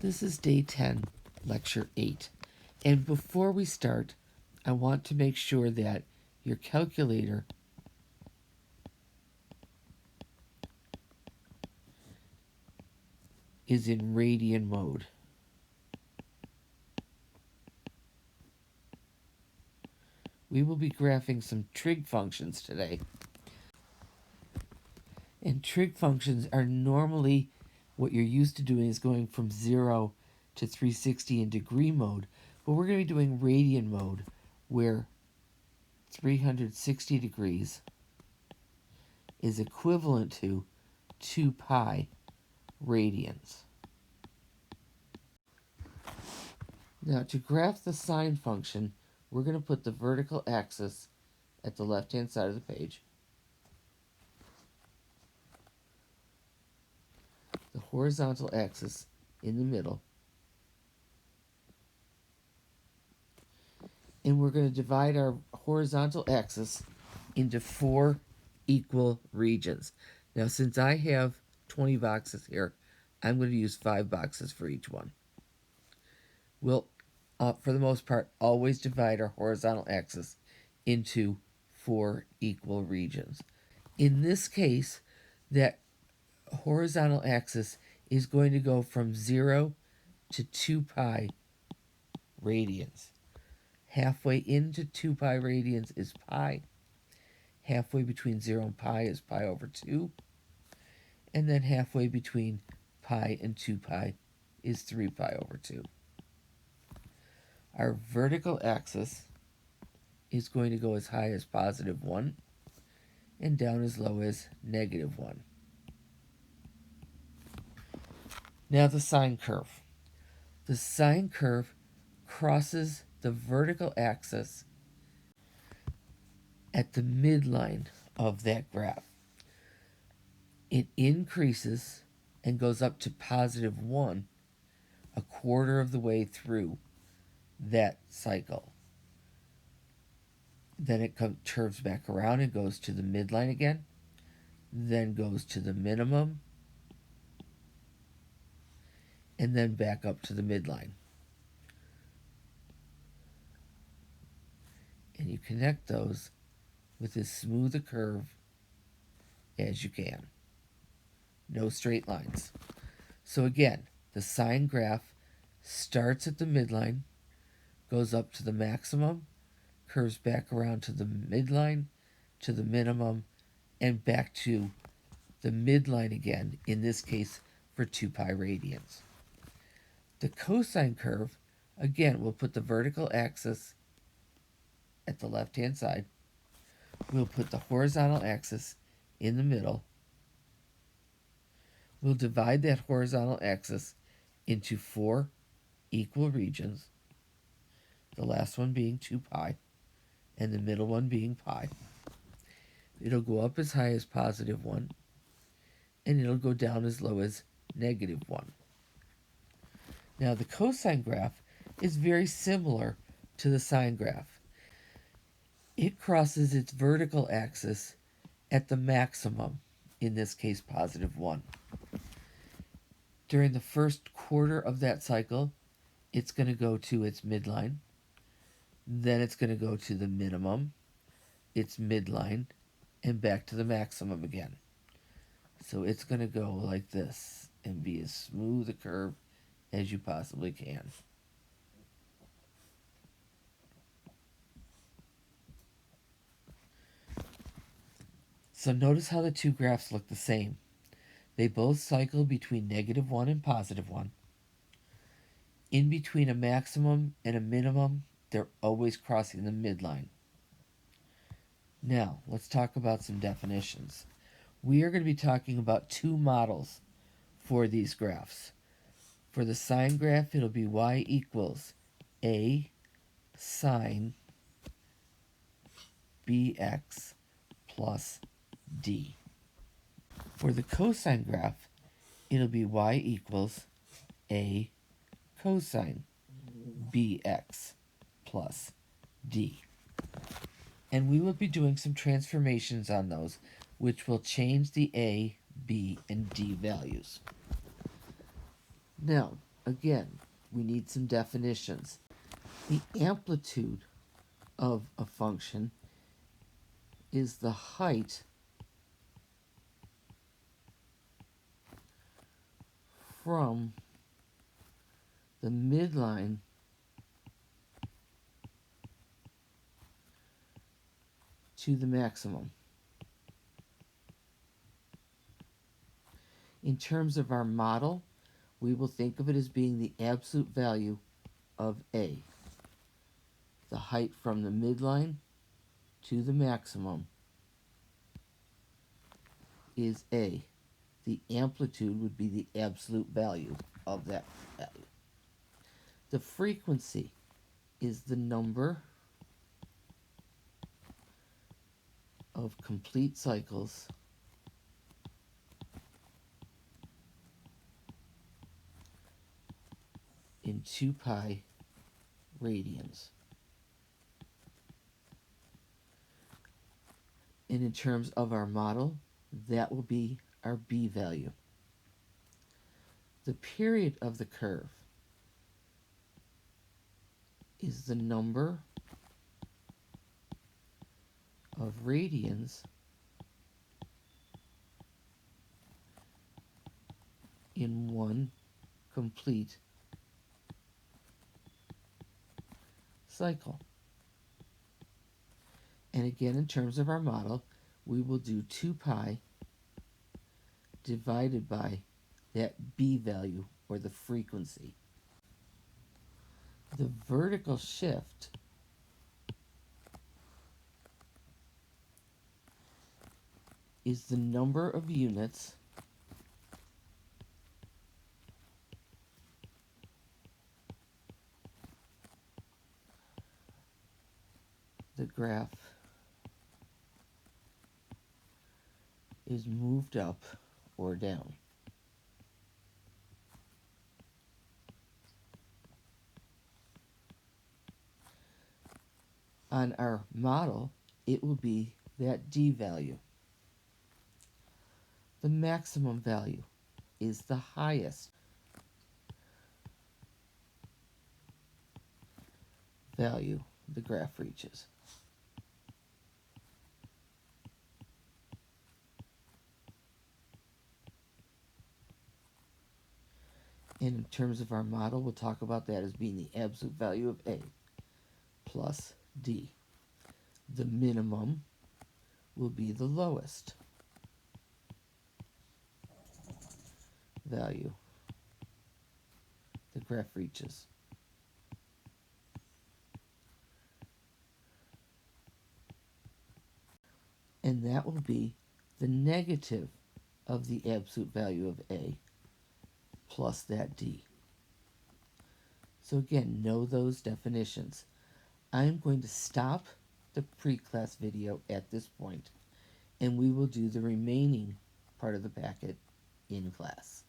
This is day 10, lecture 8. And before we start, I want to make sure that your calculator is in radian mode. We will be graphing some trig functions today. And trig functions are normally what you're used to doing is going from 0 to 360 in degree mode, but we're going to be doing radian mode where 360 degrees is equivalent to 2 pi radians. Now to graph the sine function, we're going to put the vertical axis at the left-hand side of the page, the horizontal axis in the middle, and we're going to divide our horizontal axis into 4 equal regions. Now, since I have 20 boxes here, I'm going to use 5 boxes for each one. We'll, for the most part, always divide our horizontal axis into 4 equal regions. In this case, that horizontal axis is going to go from 0 to 2 pi radians. Halfway into 2 pi radians is pi. Halfway between 0 and pi is pi over 2. And then halfway between pi and 2 pi is 3 pi over 2. Our vertical axis is going to go as high as positive 1 and down as low as negative 1. Now the sine curve. The sine curve crosses the vertical axis at the midline of that graph. It increases and goes up to positive 1 a quarter of the way through that cycle. Then it curves back around and goes to the midline again, then goes to the minimum, and then back up to the midline. And you connect those with as smooth a curve as you can. No straight lines. So again, the sine graph starts at the midline, goes up to the maximum, curves back around to the midline, to the minimum, and back to the midline again, in this case for 2 pi radians. The cosine curve, again, we'll put the vertical axis at the left-hand side. We'll put the horizontal axis in the middle. We'll divide that horizontal axis into 4 equal regions, the last one being 2 pi, and the middle one being pi. It'll go up as high as positive 1, and it'll go down as low as negative 1. Now the cosine graph is very similar to the sine graph. It crosses its vertical axis at the maximum, in this case positive 1. During the first quarter of that cycle, it's going to go to its midline. Then it's going to go to the minimum, its midline, and back to the maximum again. So it's going to go like this and be as smooth a curve as you possibly can. So notice how the two graphs look the same. They both cycle between negative 1 and positive 1. In between a maximum and a minimum, they're always crossing the midline. Now, let's talk about some definitions. We are going to be talking about 2 models for these graphs. For the sine graph, it'll be y equals a sine bx plus d. For the cosine graph, it'll be y equals a cosine bx plus d. And we will be doing some transformations on those, which will change the a, b, and d values. Now, Again, we need some definitions. The amplitude of a function is the height from the midline to the maximum. In terms of our model, we will think of it as being the absolute value of A. The height from the midline to the maximum is A. The amplitude would be the absolute value of that value. The frequency is the number of complete cycles in 2 pi radians. And in terms of our model, that will be our B value. The period of the curve is the number of radians in one complete cycle. And again, in terms of our model, we will do 2 pi divided by that B value, or the frequency. The vertical shift is the number of units the graph is moved up or down. On our model, it will be that D value. The maximum value is the highest value the graph reaches. And in terms of our model, we'll talk about that as being the absolute value of A plus D. The minimum will be the lowest value the graph reaches. And that will be the negative of the absolute value of A plus that D. So again, know those definitions. I'm going to stop the pre-class video at this point, and we will do the remaining part of the packet in class.